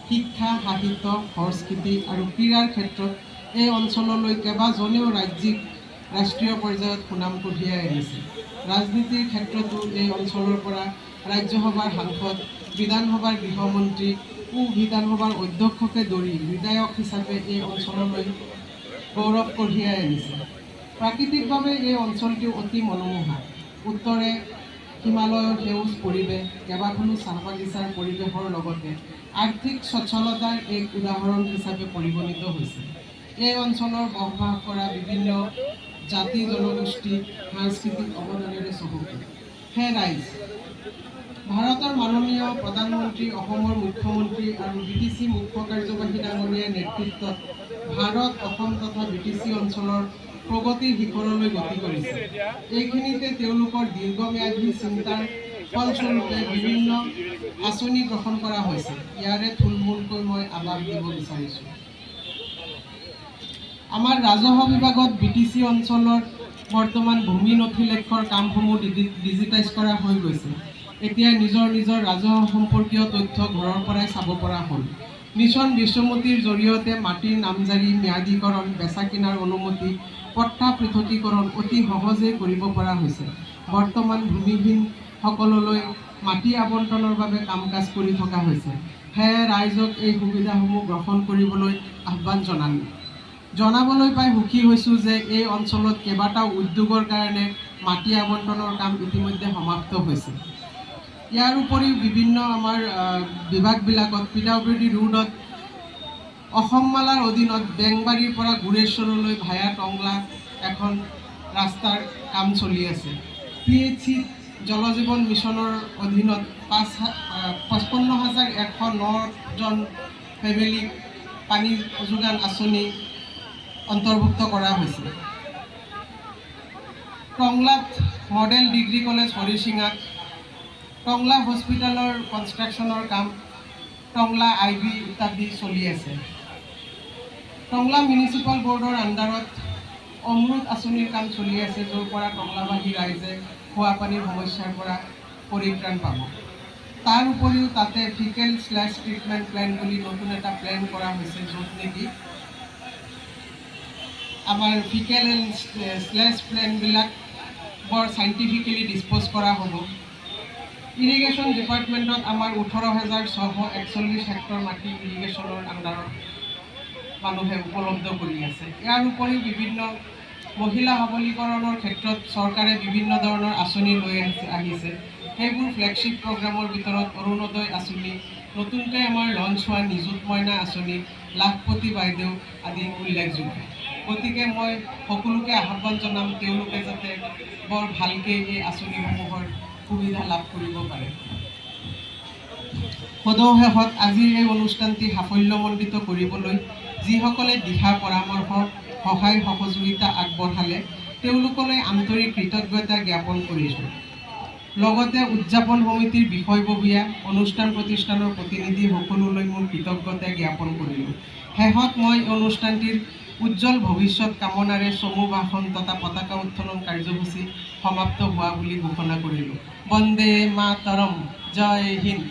শিক্ষা, সাহিত্য, সংস্কৃতি আৰু ক্ৰীড়াৰ ক্ষেত্ৰত এই অঞ্চললৈ কেইবাজনেও ৰাষ্ট্ৰীয় পৰ্যায়ত সুনাম কঢ়িয়াই আনিছে। ৰাজনীতিৰ ক্ষেত্ৰতো এই অঞ্চলৰ পৰা ৰাজ্যসভাৰ সাংসদ, বিধানসভাৰ গৃহমন্ত্ৰী, বিধানসভাৰ অধ্যক্ষকে ধৰি বিধায়ক হিচাপে এই অঞ্চললৈ গৌৰৱ কঢ়িয়াই আনিছে। প্ৰাকৃতিকভাৱে এই অঞ্চলটো অতি মনোমোহা। উত্তৰে হিমালয়ৰ সেউজ পৰিৱেশ, কেইবাখনো চাহ বাগিচাৰ পৰিৱেশৰ লগতে আৰ্থিক সচ্ছলতাৰ এক উদাহৰণ হিচাপে পৰিগণিত হৈছে। এই অঞ্চলৰ বসবাস কৰা বিভিন্ন জাতি জনগোষ্ঠী সাংস্কৃতিক অৱদানেৰে চহকী। হে ৰাইজ, ভাৰতৰ মাননীয় প্ৰধানমন্ত্ৰী, অসমৰ মুখ্যমন্ত্ৰী আৰু BTC মুখ্য কাৰ্যবাহী ডাঙৰীয়াৰ নেতৃত্বত ভাৰত, অসম তথা BTC অঞ্চলৰ প্ৰগতিৰ শিখৰলৈ গতি কৰিছে। এইখিনিতে তেওঁলোকৰ দীৰ্ঘম্যাদী চিন্তাৰ ফলস্বৰূপে বিভিন্ন আঁচনি গ্ৰহণ কৰা হৈছে। ইয়াৰে থুলমূলকৈ মই আভাস দিব বিচাৰিছোঁ। আমাৰ ৰাজহ বিভাগত BTC অঞ্চলত বৰ্তমান ভূমি নথিলেখৰ কামসমূহ ডিজিটাইজ কৰা হৈ গৈছে। এতিয়া নিজৰ ৰাজহ সম্পৰ্কীয় তথ্য ঘৰৰ পৰাই চাব পৰা হ'ল। মিছন বিশ্বমতীৰ জৰিয়তে মাটিৰ নামজাৰি, ম্যাদীকৰণ, বেচা কিনাৰ অনুমতি, পট্টা পৃথকীকৰণ অতি সহজেই কৰিব পৰা হৈছে। বৰ্তমান ভূমিহীন সকললৈ মাটি আবণ্টনৰ বাবে কাম কাজ কৰি থকা হৈছে। সেয়ে ৰাইজক এই সুবিধাসমূহ গ্ৰহণ কৰিবলৈ আহ্বান জনাবলৈ পাই সুখী হৈছোঁ যে এই অঞ্চলত কেইবাটাও উদ্যোগৰ কাৰণে মাটি আবণ্টনৰ কাম ইতিমধ্যে সমাপ্ত হৈছে। ইয়াৰ উপৰিও বিভিন্ন আমাৰ বিভাগবিলাকত PWD ৰোডত অসমমালাৰ অধীনত বেংবাৰীৰ পৰা গুৰেশ্বৰলৈ ভায়া টংলা এখন ৰাস্তাৰ কাম চলি আছে। PHC জল জীৱন মিছনৰ অধীনত 55,109জন ফেমিলিক পানী যোগান আঁচনি অন্তৰ্ভুক্ত কৰা হৈছে। টংলাত মডেল ডিগ্ৰী কলেজ হৰিচিঙাত, টংলা হস্পিটেলৰ কনষ্ট্ৰাকশ্যনৰ কাম, টংলা IB ইত্যাদি চলি আছে। টংলা মিউনিচিপাল বৰ্ডৰ আণ্ডাৰত অমৃত আঁচনিৰ কাম চলি আছে, য'ৰ পৰা টংলাবাসী ৰাইজে খোৱা পানীৰ সমস্যাৰ পৰা পৰিত্ৰাণ পাব। তাৰ উপৰিও তাতে ফিকেল স্লেজ ট্ৰিটমেণ্ট প্লেন বুলি নতুন এটা প্লেন কৰা হৈছে, য'ত নেকি আমাৰ ফিকেল এণ্ড স্লেজ প্লেনবিলাক বৰ চাইণ্টিফিকেলি ডিছপ'জ কৰা হ'ব। ইৰিগেশ্যন ডিপাৰ্টমেণ্টত আমাৰ 18,641 হেক্টৰ মাটি ইৰিগেশ্যনৰ আণ্ডাৰত মানুহে উপলব্ধ কৰি আছে। ইয়াৰ উপৰিও বিভিন্ন মহিলা সবলীকৰণৰ ক্ষেত্ৰত চৰকাৰে বিভিন্ন ধৰণৰ আঁচনি লৈ আহিছে। সেইবোৰ ফ্লেগশ্বিপ প্ৰগ্ৰামৰ ভিতৰত অৰুণোদয় আঁচনি, নতুনকৈ আমাৰ লঞ্চ হোৱা নিযুত মইনা আঁচনি, লাখপতি বাইদেউ আদি উল্লেখযোগ্য। গতিকে মই সকলোকে আহ্বান জনাম তেওঁলোকে যাতে বৰ ভালকৈ এই আঁচনিসমূহৰ সুবিধা লাভ কৰিব পাৰে। সদশেষত আজিৰ এই অনুষ্ঠানটি সাফল্যমণ্ডিত কৰিবলৈ যিসকলে দিহা পৰামৰ্শ, সহায় সহযোগিতা আগবঢ়ালে তেওঁলোকলৈ আন্তৰিক কৃতজ্ঞতা জ্ঞাপন কৰিছোঁ। লগতে উদযাপন সমিতিৰ বিষয়ববীয়া, অনুষ্ঠান প্ৰতিষ্ঠানৰ প্ৰতিনিধি সকলোলৈ মোৰ কৃতজ্ঞতা জ্ঞাপন কৰিলোঁ। শেষত মই অনুষ্ঠানটিৰ উজ্জ্বল ভৱিষ্যত কামনাৰে চমু ভাষণ তথা পতাকা উত্তোলন কাৰ্যসূচী সমাপ্ত হোৱা বুলি ঘোষণা কৰিলোঁ। বন্দে মাতৰম, জয় হিন্দ।